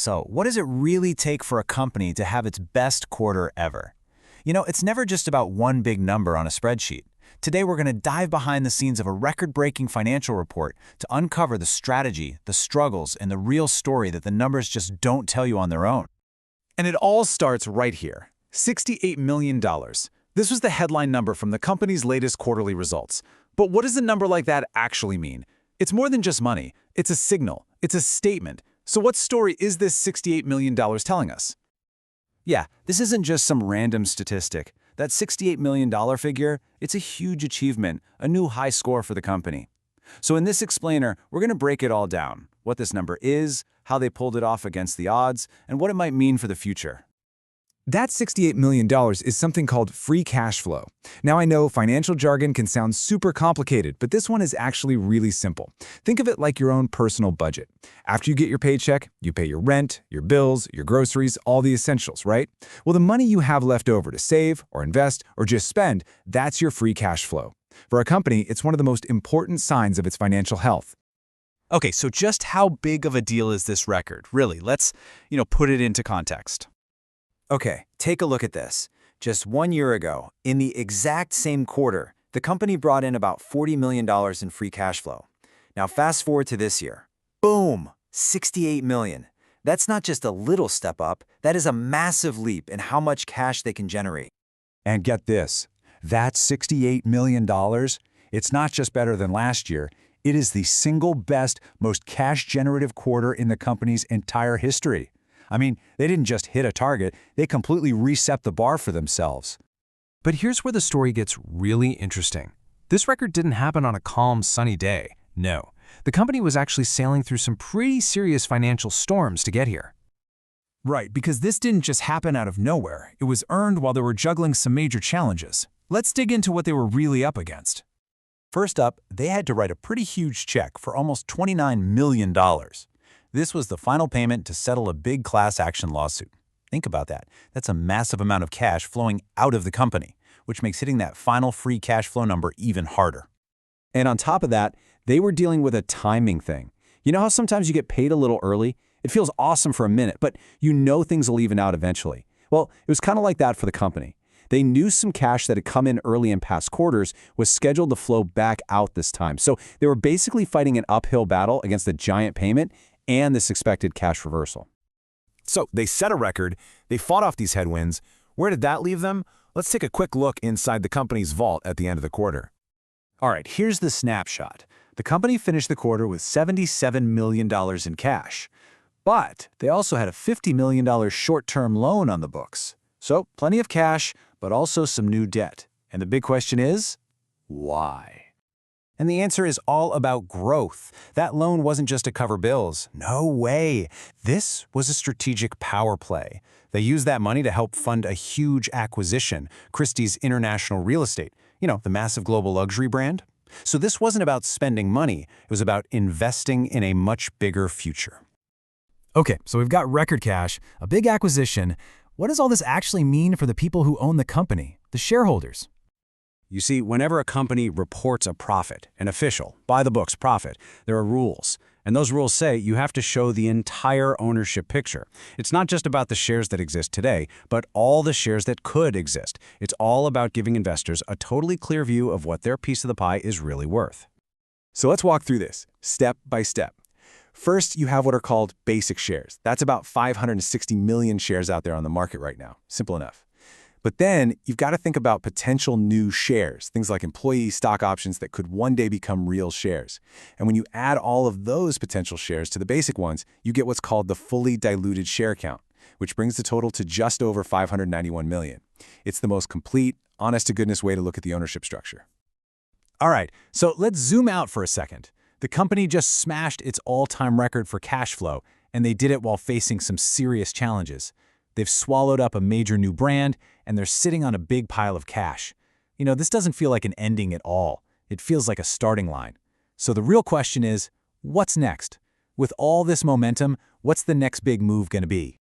So, what does it really take for a company to have its best quarter ever? It's never just about one big number on a spreadsheet. Today, we're going to dive behind the scenes of a record-breaking financial report to uncover the strategy, the struggles, and the real story that the numbers just don't tell you on their own. And it all starts right here. $68 million. This was the headline number from the company's latest quarterly results. But what does a number like that actually mean? It's more than just money. It's a signal. It's a statement. So what story is this $68 million telling us? Yeah, this isn't just some random statistic. That $68 million figure, it's a huge achievement, a new high score for the company. So in this explainer, we're going to break it all down. What this number is, how they pulled it off against the odds, and what it might mean for the future. That $68 million is something called free cash flow. Now I know financial jargon can sound super complicated, but this one is actually really simple. Think of it like your own personal budget. After you get your paycheck, you pay your rent, your bills, your groceries, all the essentials, right? Well, the money you have left over to save or invest or just spend, that's your free cash flow. For a company, it's one of the most important signs of its financial health. Okay, so just how big of a deal is this record? Really, let's, put it into context. Okay, take a look at this. Just 1 year ago, in the exact same quarter, the company brought in about $40 million in free cash flow. Now fast forward to this year. Boom! $68 million. That's not just a little step up, that is a massive leap in how much cash they can generate. And get this, that $68 million, it's not just better than last year, it is the single best, most cash-generative quarter in the company's entire history. I mean, they didn't just hit a target, they completely reset the bar for themselves. But here's where the story gets really interesting. This record didn't happen on a calm, sunny day. No, the company was actually sailing through some pretty serious financial storms to get here. Right, because this didn't just happen out of nowhere. It was earned while they were juggling some major challenges. Let's dig into what they were really up against. First up, they had to write a pretty huge check for almost $29 million. This was the final payment to settle a big class action lawsuit. Think about that. That's a massive amount of cash flowing out of the company, which makes hitting that final free cash flow number even harder. And on top of that, they were dealing with a timing thing. You know how sometimes you get paid a little early? It feels awesome for a minute, but things will even out eventually. Well, it was kind of like that for the company. They knew some cash that had come in early in past quarters was scheduled to flow back out this time. So they were basically fighting an uphill battle against the giant payment and this expected cash reversal. So they set a record, they fought off these headwinds. Where did that leave them? Let's take a quick look inside the company's vault at the end of the quarter. All right, here's the snapshot. The company finished the quarter with $77 million in cash, but they also had a $50 million short-term loan on the books. So plenty of cash, but also some new debt. And the big question is, why? And the answer is all about growth. That loan wasn't just to cover bills. No way. This was a strategic power play. They used that money to help fund a huge acquisition, Christie's International Real Estate, the massive global luxury brand. So this wasn't about spending money. It was about investing in a much bigger future. Okay, so we've got record cash, a big acquisition. What does all this actually mean for the people who own the company, the shareholders? You see, whenever a company reports a profit, an official, by-the-books profit, there are rules. And those rules say you have to show the entire ownership picture. It's not just about the shares that exist today, but all the shares that could exist. It's all about giving investors a totally clear view of what their piece of the pie is really worth. So let's walk through this, step by step. First, you have what are called basic shares. That's about 560 million shares out there on the market right now. Simple enough. But then you've got to think about potential new shares, things like employee stock options that could one day become real shares. And when you add all of those potential shares to the basic ones, you get what's called the fully diluted share count, which brings the total to just over 591 million. It's the most complete, honest-to-goodness way to look at the ownership structure. All right, so let's zoom out for a second. The company just smashed its all-time record for cash flow, and they did it while facing some serious challenges. They've swallowed up a major new brand, and they're sitting on a big pile of cash. This doesn't feel like an ending at all. It feels like a starting line. So the real question is, what's next? With all this momentum, what's the next big move going to be?